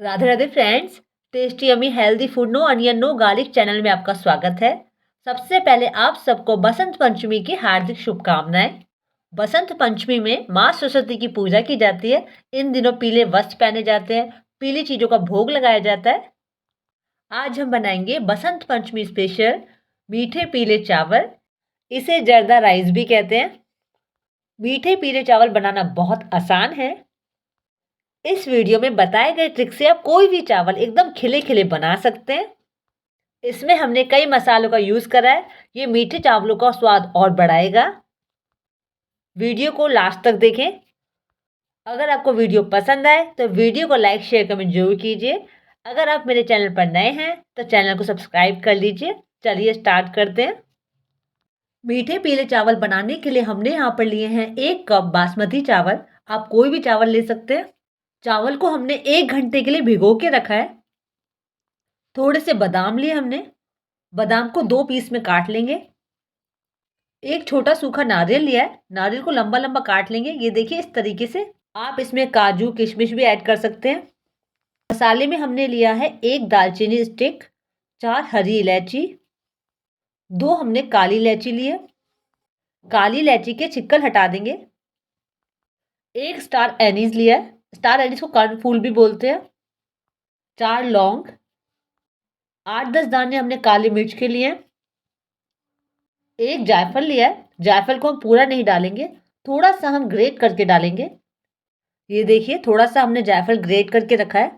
Radhe Radhe friends. Tasty yummy healthy food no onion no garlic channel में आपका स्वागत है। सबसे पहले आप सबको बसंत पंचमी की हार्दिक शुभकामनाएं। बसंत पंचमी में माँ सरस्वती की पूजा की जाती है। इन दिनों पीले वस्त्र पहने जाते हैं, पीली चीजों का भोग लगाया जाता है। आज हम बनाएंगे बसंत पंचमी स्पेशल मीठे पीले चावल। इसे जर्दा राइस भी कहते हैं। मीठे पीले चावल बनाना बहुत आसान है। इस वीडियो में बताए गए ट्रिक से आप कोई भी चावल एकदम खिले खिले बना सकते हैं। इसमें हमने कई मसालों का यूज करा है। ये मीठे चावलों का स्वाद और बढ़ाएगा। वीडियो को लास्ट तक देखें। अगर आपको वीडियो पसंद आए तो वीडियो को लाइक शेयर कमेंट जरूर कीजिए। अगर आप मेरे चैनल पर नए हैं तो चैनल को सब्सक्राइब कर लीजिए। चलिए स्टार्ट करते हैं। मीठे पीले चावल बनाने के लिए हमने यहाँ पर लिए हैं 1 कप बासमती चावल। आप कोई भी चावल ले सकते हैं। चावल को हमने 1 घंटे के लिए भिगो के रखा है। थोड़े से बादाम लिए हमने। बादाम को 2 पीस में काट लेंगे। एक छोटा सूखा नारियल लिया है। नारियल को लंबा लंबा काट लेंगे। ये देखिए इस तरीके से। आप इसमें काजू किशमिश भी ऐड कर सकते हैं। मसाले में हमने लिया है 1 दालचीनी स्टिक, 4 हरी इलायची, 2 हमने काली इलायची ली है। काली इलायची के छिक्कल हटा देंगे। 1 स्टार एनीज लिया है। स्टार एनीज को कर्णफूल भी बोलते हैं। 4 लौंग, 8-10 दाने हमने काली मिर्च के लिए हैं। 1 जायफल लिया है। जायफल को हम पूरा नहीं डालेंगे, थोड़ा सा हम ग्रेट करके डालेंगे। ये देखिए थोड़ा सा हमने जायफल ग्रेट करके रखा है।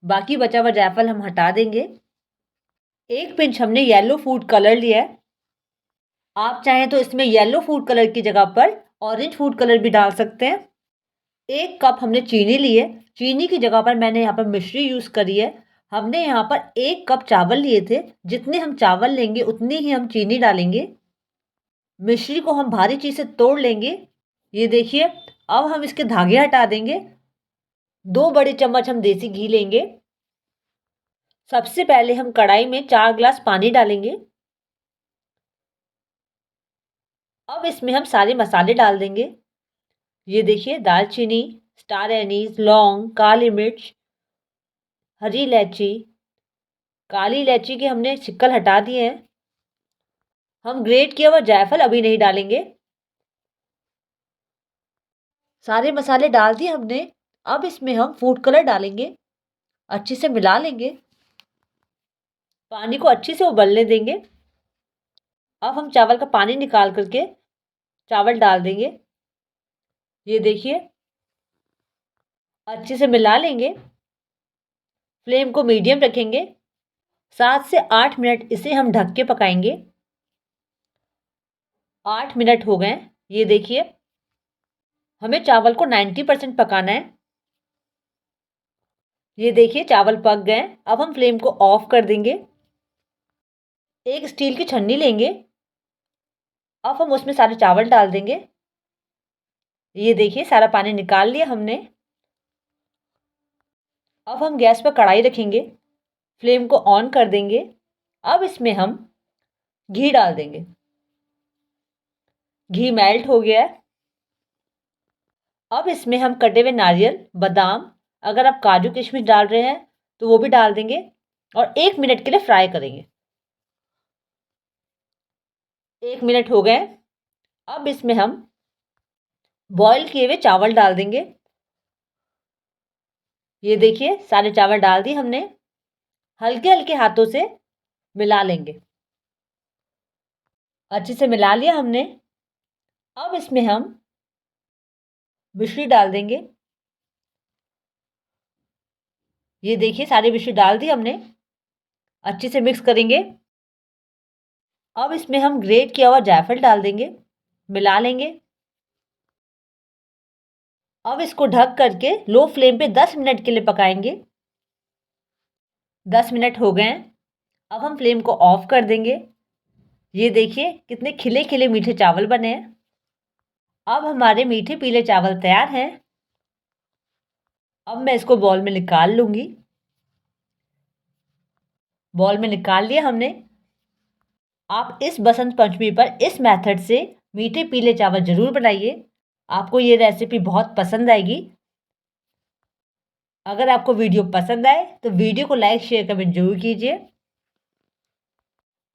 बाकी बचा हुआ जायफल हम हटा देंगे। 1 पिंच हमने येलो फूड कलर लिया है। आप चाहें तो इसमें येलो फूड कलर की जगह पर ऑरेंज फूड कलर भी डाल सकते हैं। 1 कप हमने चीनी ली है। चीनी की जगह पर मैंने यहाँ पर मिश्री यूज करी है। हमने यहाँ पर 1 कप चावल लिए थे। जितने हम चावल लेंगे उतनी ही हम चीनी डालेंगे। मिश्री को हम भारी चीज से तोड़ लेंगे। ये देखिए अब हम इसके धागे हटा देंगे। 2 बड़े चम्मच हम देसी घी लेंगे। सबसे पहले हम कढ़ाई में 4 ग्लास पानी डालेंगे। अब इसमें हम सारे मसाले डाल देंगे। ये देखिए दालचीनी, स्टार एनीज, लौंग, काली मिर्च, हरी इलायची, काली इलायची के हमने छिक्कल हटा दिए हैं। हम ग्रेट किया हुआ जायफल अभी नहीं डालेंगे। सारे मसाले डाल दिए हमने। अब इसमें हम फूड कलर डालेंगे। अच्छे से मिला लेंगे। पानी को अच्छे से उबलने देंगे। अब हम चावल का पानी निकाल करके चावल डाल देंगे। ये देखिए अच्छे से मिला लेंगे। फ्लेम को मीडियम रखेंगे। 7 से 8 मिनट इसे हम ढक के पकाएंगे। 8 मिनट हो गए। ये देखिए हमें चावल को 90% पकाना है। ये देखिए चावल पक गए। अब हम फ्लेम को ऑफ कर देंगे। एक स्टील की छन्नी लेंगे। अब हम उसमें सारे चावल डाल देंगे। ये देखिए सारा पानी निकाल लिया हमने। अब हम गैस पर कढ़ाई रखेंगे। फ्लेम को ऑन कर देंगे। अब इसमें हम घी डाल देंगे। घी मेल्ट हो गया है। अब इसमें हम कटे हुए नारियल, बादाम, अगर आप काजू किशमिश डाल रहे हैं तो वो भी डाल देंगे और 1 मिनट के लिए फ्राई करेंगे। 1 मिनट हो गए। अब इसमें हम बॉईल किए हुए चावल डाल देंगे। ये देखिए सारे चावल डाल दिए हमने। हल्के हल्के हाथों से मिला लेंगे। अच्छे से मिला लिया हमने। अब इसमें हम मिश्री डाल देंगे। ये देखिए सारी मिश्री डाल दी हमने। अच्छे से मिक्स करेंगे। अब इसमें हम ग्रेट किया हुआ जायफल डाल देंगे। मिला लेंगे। अब इसको ढक करके लो फ्लेम पे 10 मिनट के लिए पकाएंगे। 10 मिनट हो गए हैं। अब हम फ्लेम को ऑफ कर देंगे। ये देखिए कितने खिले खिले मीठे चावल बने हैं। अब हमारे मीठे पीले चावल तैयार हैं। अब मैं इसको बॉल में निकाल लूंगी। बॉल में निकाल लिया हमने। आप इस बसंत पंचमी पर इस मेथड से मीठे पीले चावल जरूर बनाइए। आपको ये रेसिपी बहुत पसंद आएगी। अगर आपको वीडियो पसंद आए तो वीडियो को लाइक शेयर कमेंट जरूर कीजिए।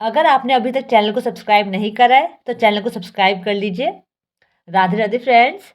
अगर आपने अभी तक चैनल को सब्सक्राइब नहीं करा है तो चैनल को सब्सक्राइब कर लीजिए। राधे राधे फ्रेंड्स।